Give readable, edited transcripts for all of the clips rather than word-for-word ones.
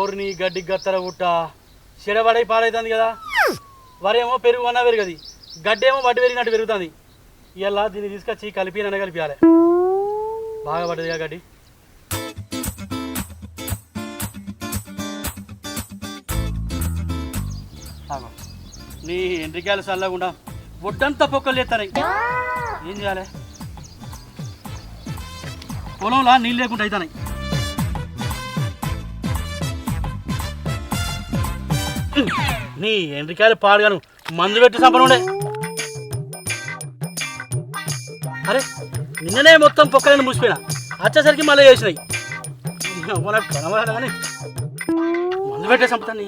ఓర్ని గడ్డి గత్తర గుట్ట చెడబడై పాడైతుంది కదా. వరేమో పెరుగు అన్నా పెరగది, గడ్డేమో వడ్డు పెరిగినట్టు పెరుగుతుంది. ఇలా దీన్ని తీసుకొచ్చి కలిపిననే కలిపియాలి. బాగా పడ్డదిగా గడ్డి. నీ ఎండ్రికాయలు చల్లకుండా ఒడ్డంతా పొక్కలు చేస్తాయి. ఏం చేయాలి? పొలంలో నీళ్ళు లేకుండా అవుతాయి. నీ ఎండ్రికాయలు పాడుగాను మందు పెట్టి సంపనుండే. అరే నిన్ననే మొత్తం పొక్కలను మూసిపోయినా, వచ్చేసరికి మళ్ళీ చేసినాయి. కానీ మందు పెట్టే సంపతాన్ని.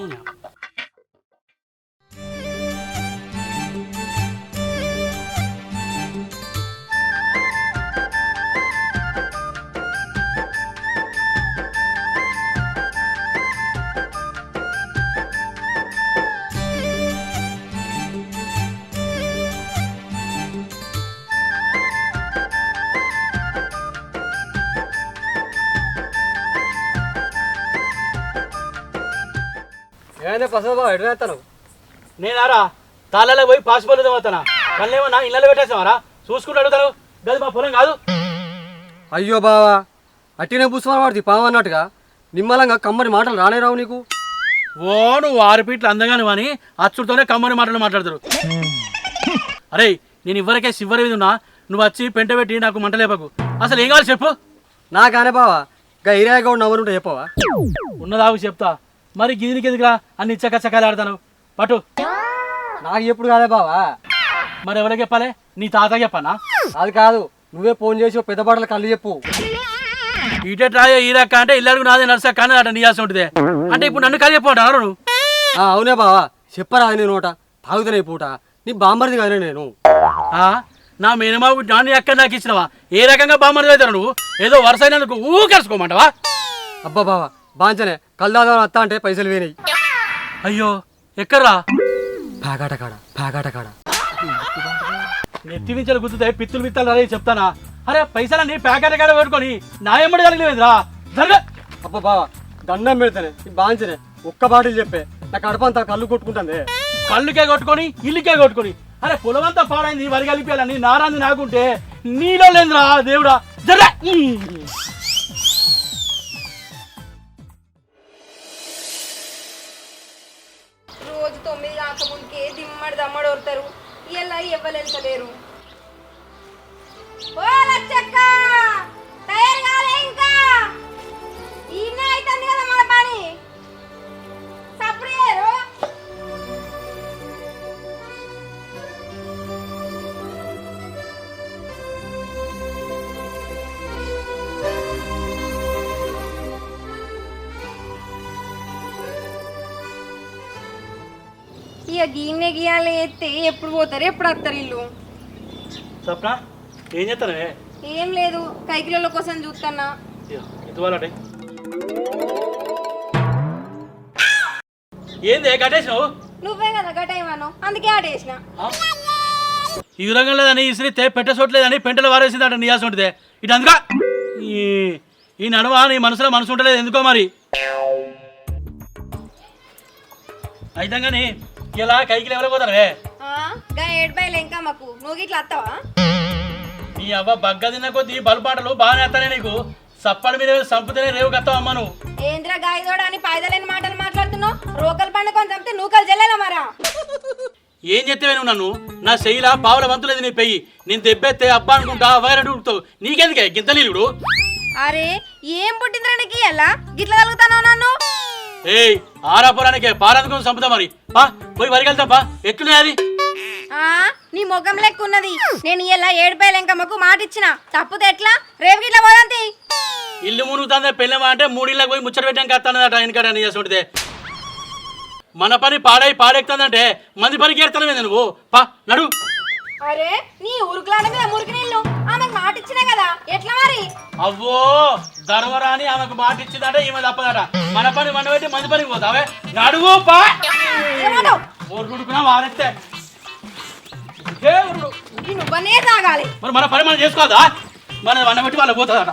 ఏమైనా పసలు బాబు ఎటు వేస్తాను? నేనారా తాళ్ళలో పోయి పాసిపోలేదు పోతానా? కళ్ళేమో నా ఇళ్ళలో పెట్టేసావారా? చూసుకుంటూ అడుగుతాను. గది మా పొలం కాదు. అయ్యో బావా, అట్టినే పుస్తకాలు పడుతుంది పాము అన్నట్టుగా. నిమ్మలంగా కమ్మని మాటలు రానే రావు నీకు. ఓ నువ్వు 6 ఫీట్లు అందగాను అని అచ్చుడితోనే కమ్మని మాటలు మాట్లాడతారు. అరే నేను ఇవ్వరికే శివరి మీద ఉన్నా, నువ్వు వచ్చి పెంట పెట్టి నాకు మంట లేపకు. అసలు ఏం కావాలి చెప్పు. నాకానే బావా గా ఇరాయ కూడా నవ్వనుంటే చెప్పవా? ఉన్నదాకు చెప్తా. మరి గిదినికి ఎందుకురా అన్ని చక్కచక్కలు ఆడతాను? పట్టు. నాకు ఎప్పుడు కాదే బావా. మరి ఎవరికి చెప్పాలి? నీ తాత చెప్పానా? అది కాదు, నువ్వే ఫోన్ చేసి పెద్ద బట్టలు కళ్ళు చెప్పు. ఇటే ట్రాయ ఈ రక్క అంటే ఇల్లడుగు నాదే నడుసా కానీ అట నీయాల్సి ఉంటుంది. అంటే ఇప్పుడు నన్ను కలిగి చెప్పమంటారు నువ్వు? అవునే బావా, చెప్పరా నేను నోట తాగుతానే పూట. నీ బామ్మరిది కానీ నేను. నా మేనమావు నాన్న ఎక్కడ నాకు ఇచ్చినవా? ఏ రకంగా బామ్మరిది అవుతారు నువ్వు? ఏదో వరుస అయినందుకు ఊకేసుకోమంటావా? అబ్బా బావా బాంచనే కళ్ళు దాదాపు అత్త అంటే పైసలు వేనాయి. అయ్యో ఎక్కడ్రా? పాగాట కాడ నెత్తి మించాలు గుర్తుతాయి పిత్తులు పిత్తాలు రా చెప్తానా? అరే పైసలన్నీ ప్యాకెట్ కాడ పెట్టుకొని నా ఎమ్మడి కలిగిలేదురా. అబ్బా బావా దండం పెడతానే ఈ బాంచనే ఒక్క బాటిల్ చెప్పే నా కడపంతా కళ్ళు కొట్టుకుంటుంది. కళ్ళుకే కొట్టుకొని ఇల్లుకే కొట్టుకొని. అరే పొలం అంతా పాడైంది, వరి కలిపేయాలని నారాంది నాకుంటే నీలో లేదురా దేవుడా. జర్ర రోజు 9 కాకముందుకే దిమ్మడి దమ్మడి వస్తారు. ఇలా ఇవ్వలేరు. ఓ లచ్చక్క తయారు కాలే ఇంకా? ఈయనే అవుతుంది కదా మన పని. సప్రియరు ఇక గీనే గీయాలి ఎత్తే ఎప్పుడు పోతారు ఎప్పుడు వస్తారు ఇల్లు? సప్న ఏం చేస్తానే? ఏం లేదు, కైకిల కోసం చూస్తున్నా. ఏంది కట్టేసినావు? నువ్వే కదా గటేమను, అందుకే ఆడేసిన. ఈ రంగం లేదని ఇసిరితే పెట్ట చోట్లేదని పెంటలు వారేసింది అట నీయాల్సి ఉంటుంది. ఇటు అందుగా ఈ నడుమ నీ మనసులో మనసు ఉండలేదు ఎందుకో మరి. అయితే కానీ ఇలా కైకిలు ఎవరో పోతారే? ఏడుపాయలు ఇంకా మాకు నువ్వు ఇట్లా వస్తావా? నీ అవ్వ బగ్గ తిన్న కొద్దీ బలపాటలు బాగానే వస్తానే నీకు. సప్పడి మీద సంపుతేనే రేవు కత్తావు అమ్మ నువ్వు. ఏంద్రా గాయదోడా అని పాయదలేని మాటలు మాట్లాడుతున్నావు? రోకలు పండుగ చంపితే నూకలు జల్లేలా మరా? ఏం చెప్తావే నువ్వు నన్ను? నా శైల పావుల వంతులేదు నీ పెయ్యి. నేను తెబ్బెత్తే అబ్బా అనుకుంటా వైరడు ఉడుకుతావు. నీకెందుకే గింత నీళ్ళు? అరే ఏం పుట్టిందిరా నీకు ఎలా గిట్ల తలుగుతానో నన్ను? ఏయ్ ఆరాపురానికే పారందుకొని చంపుతా మరి. పోయి వరికెళ్తాపా. ఎట్లున్నాయి అది? నీ మొగ్గం లెక్క ఉన్నది. నేను ఇలా ఏడుపాయలు ఎంకమ్మకు మాట ఇచ్చిన, తప్పుతే ఎట్లా? రేపు గిట్ల పోదంతి. ఇల్లు మునుగుతుందే పెళ్ళమా అంటే 3 ఇళ్ళకి పోయి ముచ్చట పెట్టాం కత్తానదట ఆయనకాడ నీ చేసుకుంటే. మన పని పాడెక్కుతుందంటే మంది పనికి ఏడుతానే నువ్వు. నడు. అరే నీ ఉరుకులాడ మీద మురికి నీళ్ళు ఆమెకు మాట ఇచ్చినా కదా, ఎట్లా మరి? అవ్వో ధర్మరాని ఆమెకు మాట ఇచ్చిందట, ఈమె తప్పదట. మన పని మన పెట్టి మంది పనికి పోతావే. నడువు ఊరుకుడుకున్నా వారెత్తే నువ్వనే తాగాలి. మరి మన పని మనం చేసుకోదా? మన పెట్టి వాళ్ళకి పోతుందట.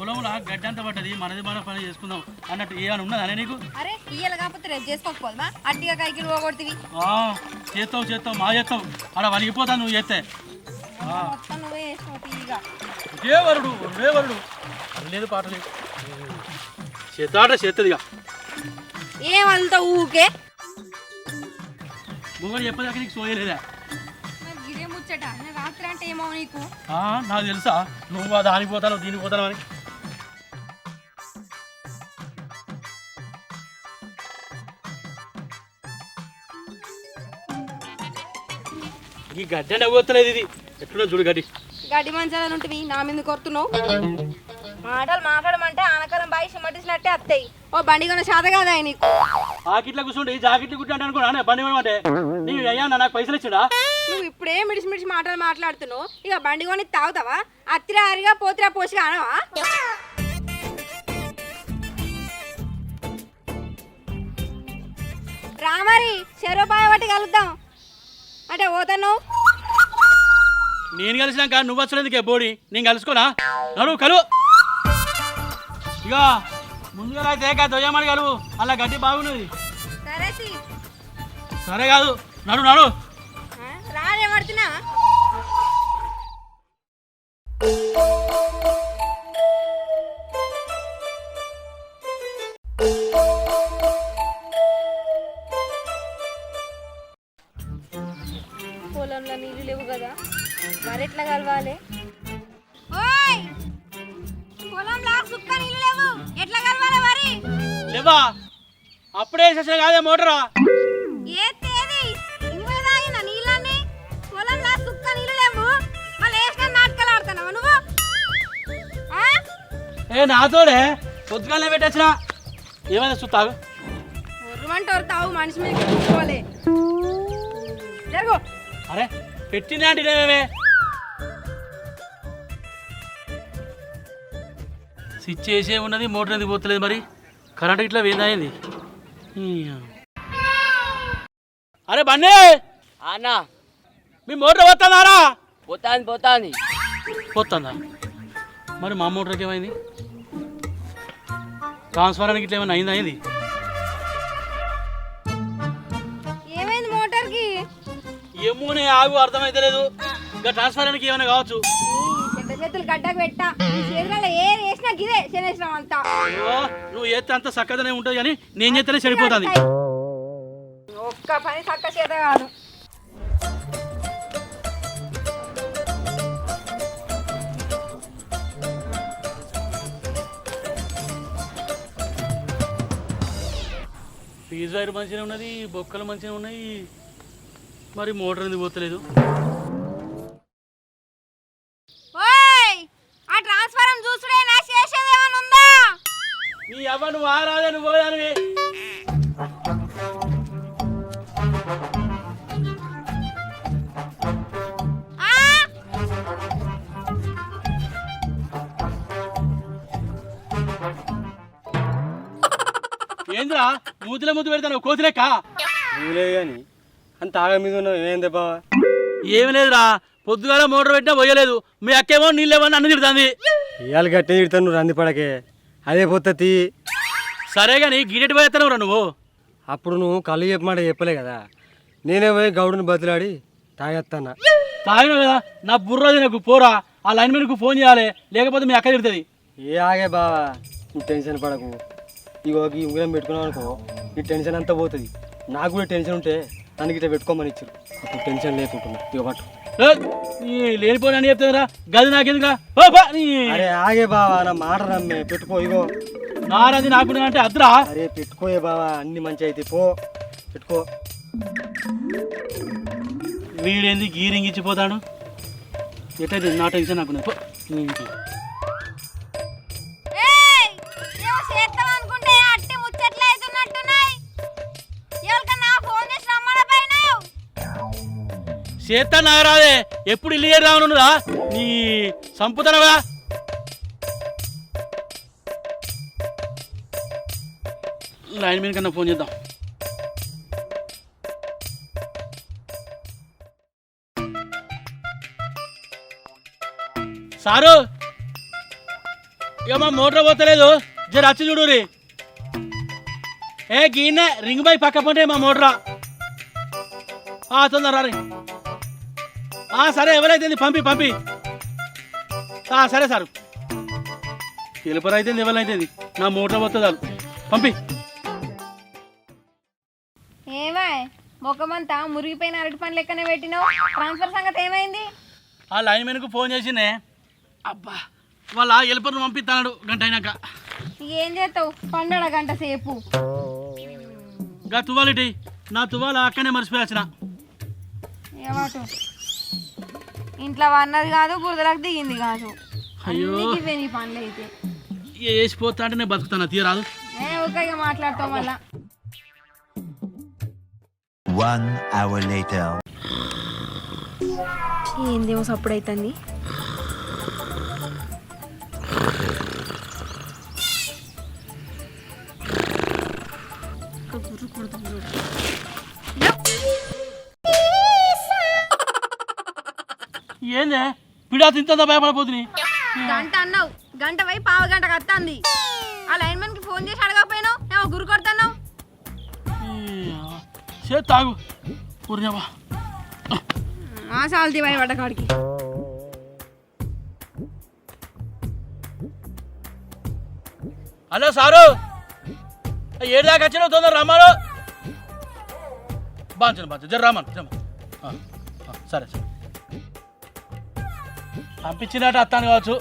పొలంలో గడ్డి అంతా పడ్డది, మనది మన పని చేసుకుందాం అన్నట్టు ఏమైనా ఉన్నదా నీకు? అరే ఇయ్యాల కాకపోతే రేపు చేసుకోకపోదా అట్టిగా కైకిలు పోగొడుతుంది చేస్తావు మా చేస్తావు అలా వలిగిపోతాను నువ్వు చేస్తే. మొత్తం నువ్వే చేసినావు తీగా ఒరే వరుడు లేదు పాట లేదు చేస్తాట చేస్తుంది. ఇక ఏమంతా ఊకే ముంగడు చెప్పేదాకా నీకు సోయలేదా? మరి గిరే ముచ్చట నాకు రాత్రి అంటే ఏమో నీకు. నాకు తెలుసా నువ్వు దానికి పోతాను దీనికి పోతాను అని. ఈ గడ్డి నవ్వుతలేదు, ఇది ఎట్లున్నా చూడు గడ్డి. గడ్డి మంచాలని ఉంటుంది నా మీద కొడుతున్నావు. మాటలు మాట్లాడమంటే ఆనకాలం బాయి సిమ్మటిసినట్టే అత్తయ్యి. ఓ బండి కొన శాత కాదా నీకు? ఆకిట్లో కూర్చుంటే జాకెట్లు కుట్టినట్టు అనుకున్నా బండి కొనమంటే. నీవు అయ్యా నాకు పైసలు ఇచ్చిండా? నువ్వు ఇప్పుడే మిడిసి మాటలు మాట్లాడుతున్నావు. ఇక బండి కొని తాగుతావా? అత్తిరా అరిగా పోతిరా పోసిగా అనవా? రామరి చెరోపాయ బట్టి కలుద్దాం అంటే పోతాను. నేను కలిసినాక నువ్వు వచ్చలేదుకే బోడి, నేను కలుసుకోనా? నడు కలు. ఇక ముందుగా అయితే దొయ్యమని కలువు, అలా గడ్డి బాగున్నది. సరే కాదు నడు నడు. రానేమడుతున్నా పొలంలో నీళ్ళు లేవు కదా, మరి ఎట్లా కలవాలి? పొలంలో సుక్క నీళ్ళు లేవు, ఎట్లా కలవాలి మరి? లేవా అప్పుడే వేసేసా కాదే మోటరా? ఏ తేది నువ్వే తాగిన నీళ్ళని? పొలంలో సుక్క నీళ్ళు లేవు, మళ్ళీ వేసిన నాటకాలు ఆడుతున్నావా నువ్వు? నాతోడే పొద్దుగానే పెట్టచ్చిన ఏమైనా చూస్తావు? ఒర్రమంటే తావు మనిషి మీద కూర్చోవాలి. జరుగు. అరే పెట్టినా అంటే ఇదేమే స్విచ్ చేసే ఉన్నది, మోటార్ ఎందుకు పోతలేదు మరి? కరెంట్ ఇట్లా వేందాయింది. అరే బన్నీ అన్నా మీ మోటార్ పోతుందారా? పోతాంది పోతుందా? మరి మా మోటార్కి ఏమైంది? ట్రాన్స్ఫారానికి ఇట్లా ఏమైనా అయింది? ఏమైంది మోటార్కి? ఏమోనే ఆగు, అర్థమైతలేదు. ఇంకా ట్రాన్స్ఫారానికి ఏమైనా కావచ్చు. పెద్ద చేతులు గడ్డకు పెట్టా, చేతులలో ఏ వేసినా గిదే శనేశ్వరం అంతా. నువ్వు చేస్తే అంత చక్కగానే ఉంటుంది కానీ నేను చేస్తేనే సరిపోతుంది. ఒక్క పని చక్క చేత కాదు. ఫీజు వైర్ మంచిగా ఉన్నది, బొక్కలు మంచిగా ఉన్నాయి, మరి మోటార్ ఎందుకు పోతలేదు? ఆ ట్రాన్స్ఫారం చూసుడే నా చేసేది ఏమైనా ఉందా? నీ అవ్వ నువ్వు ఆరాదే, నువ్వు పోదానివి. ఏంద్రా మూతిలో ముద్దు పెడతాను కోతిలేక? లేదు కానీ అంత ఆగ మీద ఉన్నావు, ఏమైంది బావా? ఏమి లేదురా, పొద్దుగాల మోటార్ పెట్టినా పోయలేదు. మీ అక్కేమో నీళ్ళేమో అన్న తిడుతుంది. ఇవాళ గట్టే తిడతాను, నువ్వు రంది పడకే, అదే పోతుంది. సరే కానీ గిడెట్ పోయేస్తాను రా నువ్వు. అప్పుడు నువ్వు కళ్ళు చెప్పమాట చెప్పలే కదా, నేనే పోయి గౌడుని బతిలాడి తాగేస్తానా. తాగినావు కదా, నా బుర్రది నాకు పోరా. ఆ లైన్ మీదకు ఫోన్ చేయాలి, లేకపోతే మీ అక్క తిడుతుంది. ఏ ఆగే బావా, నువ్వు టెన్షన్ పడకు. ఇగో ఈ ఉంగరం పెట్టుకున్నావు అనుకో, నీ టెన్షన్ అంతా పోతుంది. నాకు కూడా టెన్షన్ ఉంటే దానికి ఇట్లా పెట్టుకోమని ఇచ్చారు, అప్పుడు టెన్షన్ లేకుంటున్నా. ఇక పట్టు. లేనిపోయినా అని చెప్తుందిరా, గది నాకెందుకురా? అరే ఆగే బావా, నా మాట నమ్మే, పెట్టుకో. ఇగో నారది నాకు అంటే అద్దురా. అరే పెట్టుకోయే బావా, అన్ని మంచి అయితే పో, పెట్టుకో. వీడేంది గీరింగ్ ఇచ్చిపోతాడు? ఎట్లయితే నా టెన్షన్ నాకు. చేస్తా నాగరాదే, ఎప్పుడు ఇల్లు రావనున్నదా నీ సంపుతనవా? లైన్ మీద కన్నా ఫోన్ చేద్దాం. సారు ఇక మా మోటార్ పోతలేదు, జర వచ్చి చూడు రీ. ఏ గీనే రింగ్ బై పక్క పంటే మా మోటరా. తొందర రీ. సరే ఎవరైతే పంపి పంపి. సరే సారు ఎలుపర అయితే ఎవరైతే నా మోటార్ పోతుంది చాలు పంపి. ఏమా మొక్కమంతా మురిగిపోయిన అరటి పండ్లు లెక్కనే పెట్టినావు. ట్రాన్స్ఫర్ సంగతి ఏమైంది? ఆ లైన్ మెన్కు ఫోన్ చేసిందే. అబ్బా వాళ్ళ ఎలుపరను పంపిస్తాడు గంట అయినాక. ఏం చేస్తావు పండడ గంట సేపు. గా తువ్వాలిటి నా తువ్వాల అక్కనే మర్చిపోయి వచ్చిన. ఏమాటు ఇంట్లో అన్నది కాదు, బురదలకు దిగింది కాదు. అయ్యో ఇవే నీ పనులు అయితే. వేసిపోతా అంటే నేను బతుకుతాను తీయరాదు. ఓకే మాట్లాడతావు మళ్ళా. 1 hour later. ఏందేమో సప్పుడు అవుతుంది. ఏందే పిడా తింటుందా భయపడిపోతుంది. గంట అన్నావు, గంట పోయి పావు గంటకు వస్తుంది. ఆ లైన్ మ్యాన్ కి ఫోన్ చేసి అడగకపోయినావు, ఏమో గురు కొడతావు. చేతి తాగు పూర్ణవా. సాల్తీ పోయి పడ్డకాడికి. హలో సారు, ఏడు దాకా వచ్చిన తొందర రమ్మాను. బాగా జర రమ్మను. సరే సరే పంపించినట్టు వస్తాను కావచ్చు.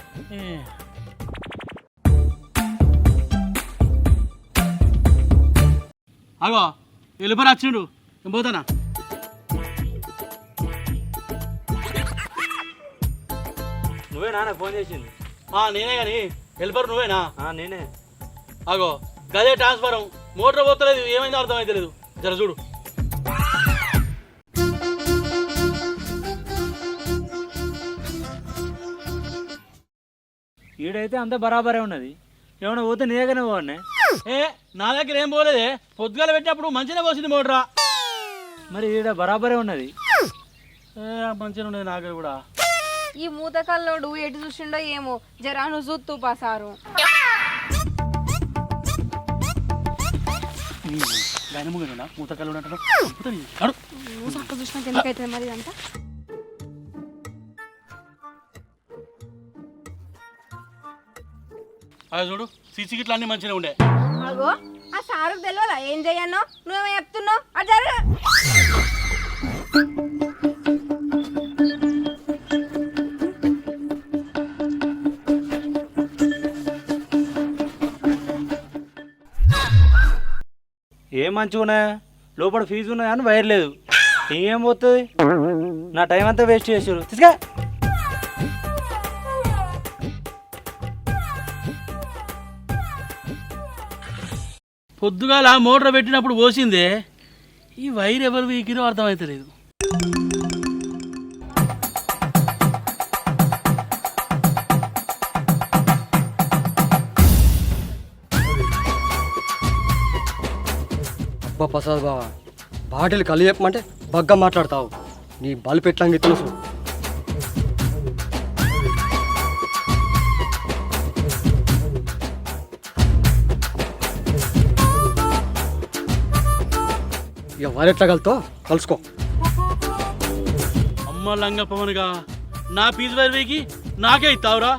అగో వెళ్ళిపోయి వచ్చిండు, నేను పోతానా. నువ్వేనా నాకు ఫోన్ చేసింది? నేనే కానీ వెళ్ళిపోరు నువ్వేనా? నేనే. అగో గదే ట్రాన్స్ఫారం మోటార్ పోతలేదు, ఏమైందో అర్థమైతే లేదు. జర చూడు. ఈడైతే అంతా బరాబరే ఉన్నది. ఏమైనా పోతే నీ దగ్గరనే పోవన్నే. నా దగ్గర ఏం పోలేదే, పొద్దుగాల పెట్టినప్పుడు మంచిగా పోసింది మోటరా. మరి ఈడ బరాబరే ఉన్నది. మంచిగా ఉండేది నా దగ్గర కూడా. ఈ మూతకల్లోడు ఎటు చూసిండో ఏమో, జరా నువ్వు చూస్తూ పాసారు. గైనముగా మూతకాలు నువ్వు చక్క చూసినాక ఎందుకైతే మరి అంతా. అది చూడు సీసీ గిట్లు అన్ని మంచిగా ఉండే. అగో ఆ సారుకు తెలియదా ఏం చెయ్యన్నో, నువ్వేమో చెప్తున్నావు. అది జరగ. ఏం మంచిగా ఉన్నాయా? లోపల ఫీజు ఉన్నాయా అని వైర్ లేదు. ఏం పోతుంది? నా టైం అంతా వేస్ట్ చేసారు. తీసుకా పొద్దుగాల మోటార్ పెట్టినప్పుడు పోసిందే, ఈ వైర్ ఎవరు వీకిరో అర్థమవుతలేదు. అబ్బా ప్రసాద్ బావా, బాటిల్ కళ్ళు చెప్పమంటే బగ్గా మాట్లాడతావు. నీ బల్బు ఎట్లా తెలుసు. ఇక వారెట్లా కలుతో కలుసుకో. అమ్మ లంగ పవన్గా నా పీజు వైర్ వీకి నాకే ఇస్తావురా.